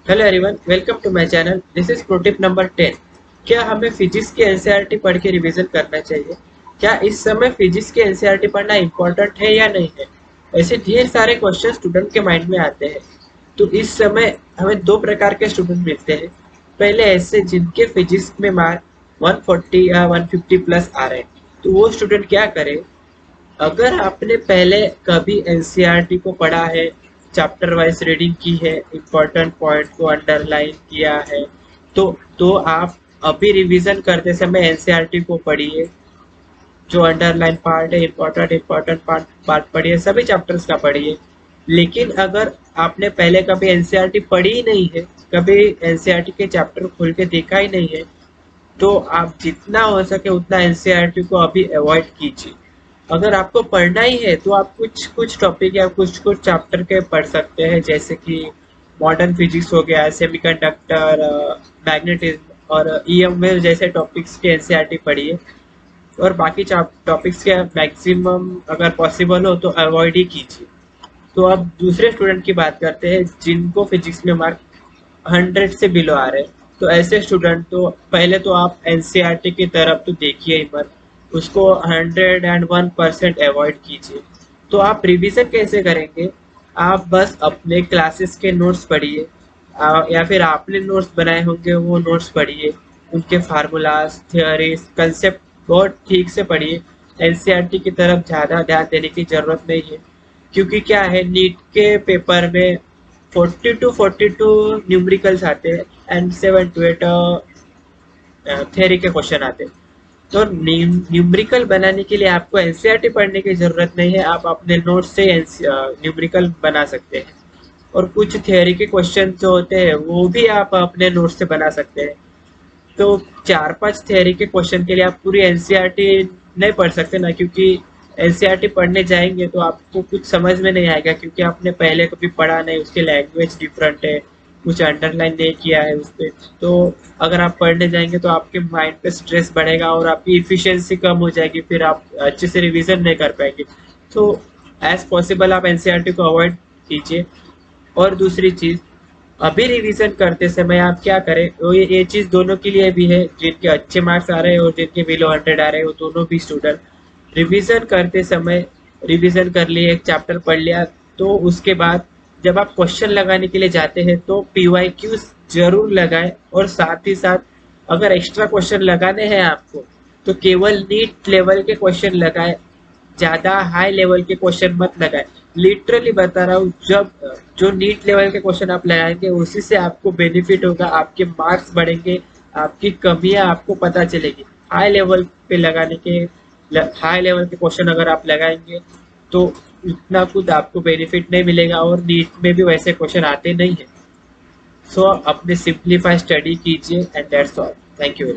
Hello everyone, welcome to my channel. This is pro tip number 10। क्या हमें physics के NCERT पढ़ के रिवीजन करना चाहिए? क्या इस समय फिजिक्स के एनसीईआरटी पढ़ना इम्पोर्टेंट है या नहीं है? ऐसे ढेर सारे क्वेश्चन स्टूडेंट के माइंड में आते हैं। तो इस समय हमें दो प्रकार के स्टूडेंट मिलते हैं। पहले ऐसे जिनके फिजिक्स में मार्क 140 या 150 प्लस आ रहे हैं, तो वो स्टूडेंट क्या करे? अगर आपने पहले कभी एनसीईआरटी को पढ़ा है, चैप्टर वाइज रीडिंग की है, इम्पोर्टेंट पॉइंट को अंडरलाइन किया है, तो आप अभी रिवीजन करते समय एनसीईआरटी को पढ़िए। जो अंडरलाइन पार्ट है, इम्पोर्टेंट पार्ट पार्ट पढ़िए, सभी चैप्टर्स का पढ़िए। लेकिन अगर आपने पहले कभी एनसीईआरटी पढ़ी ही नहीं है, कभी एनसीईआरटी के चैप्टर खोल के देखा ही नहीं है, तो आप जितना हो सके उतना एनसीईआरटी को अभी अवॉइड कीजिए। अगर आपको पढ़ना ही है तो आप कुछ कुछ टॉपिक या कुछ कुछ चैप्टर के पढ़ सकते हैं, जैसे कि मॉडर्न फिजिक्स हो गया, सेमीकंडक्टर, मैग्नेटिज्म और ईएम वेव जैसे टॉपिक्स के एनसीईआरटी पढ़िए। और बाकी टॉपिक्स के मैक्सिमम अगर पॉसिबल हो तो अवॉइड ही कीजिए। तो अब दूसरे स्टूडेंट की बात करते हैं जिनको फिजिक्स में मार्क 100 से बिलो आ रहे हैं। तो ऐसे स्टूडेंट तो पहले तो आप एनसीईआरटी की तरफ तो देखिए ही मत, उसको 101% अवॉइड कीजिए। तो आप रिवीजन कैसे करेंगे? आप बस अपने क्लासेस के नोट्स पढ़िए, या फिर आपने नोट्स बनाए होंगे वो नोट्स पढ़िए, उनके फार्मूलाज, थियोरीज, कंसेप्ट बहुत ठीक से पढ़िए। एनसीईआरटी की तरफ ज़्यादा ध्यान देने की ज़रूरत नहीं है, क्योंकि क्या है, नीट के पेपर में 40 to 42 न्यूमेरिकल्स आते हैं एंड 7 to 8 थ्योरी के क्वेश्चन आते हैं। तो न्यूमेरिकल बनाने के लिए आपको एनसीईआरटी पढ़ने की जरूरत नहीं है, आप अपने नोट से न्यूमेरिकल बना सकते हैं। और कुछ थ्योरी के क्वेश्चन जो होते हैं वो भी आप अपने नोट से बना सकते हैं। तो 4-5 थ्योरी के क्वेश्चन के लिए आप पूरी एनसीईआरटी नहीं पढ़ सकते ना, क्योंकि एनसीईआरटी पढ़ने जाएंगे तो आपको कुछ समझ में नहीं आएगा, क्योंकि आपने पहले कभी पढ़ा नहीं, उसकी लैंग्वेज डिफरेंट है, कुछ अंडरलाइन नहीं किया है उस पर। तो अगर आप पढ़ने जाएंगे तो आपके माइंड पे स्ट्रेस बढ़ेगा और आपकी इफिशियंसी कम हो जाएगी, फिर आप अच्छे से रिवीजन नहीं कर पाएंगे। तो एज पॉसिबल आप एनसीईआरटी को अवॉइड कीजिए। और दूसरी चीज़, अभी रिवीजन करते समय आप क्या करें, वो ये चीज़ दोनों के लिए भी है, जिनके अच्छे मार्क्स आ रहे हैं और जिनके बिलो 100 आ रहे हैं, वो दोनों भी स्टूडेंट रिवीजन करते समय रिवीजन कर लिए, एक चैप्टर पढ़ लिया, तो उसके बाद जब आप क्वेश्चन लगाने के लिए जाते हैं तो पीवाईक्यूज जरूर लगाएं। और साथ ही साथ अगर एक्स्ट्रा क्वेश्चन लगाने हैं आपको तो केवल नीट लेवल के क्वेश्चन लगाएं, ज़्यादा हाई लेवल के क्वेश्चन मत लगाएं। लिटरली बता रहा हूँ, जब जो नीट लेवल के क्वेश्चन आप लगाएंगे उसी से आपको बेनिफिट होगा, आपके मार्क्स बढ़ेंगे, आपकी कमियां आपको पता चलेगी। हाई लेवल पे लगाने के हाई लेवल के क्वेश्चन अगर आप लगाएंगे तो उतना कुछ आपको बेनिफिट नहीं मिलेगा, और नीट में भी वैसे क्वेश्चन आते नहीं है। सो अपने सिंप्लीफाई स्टडी कीजिए and that's all. Thank you.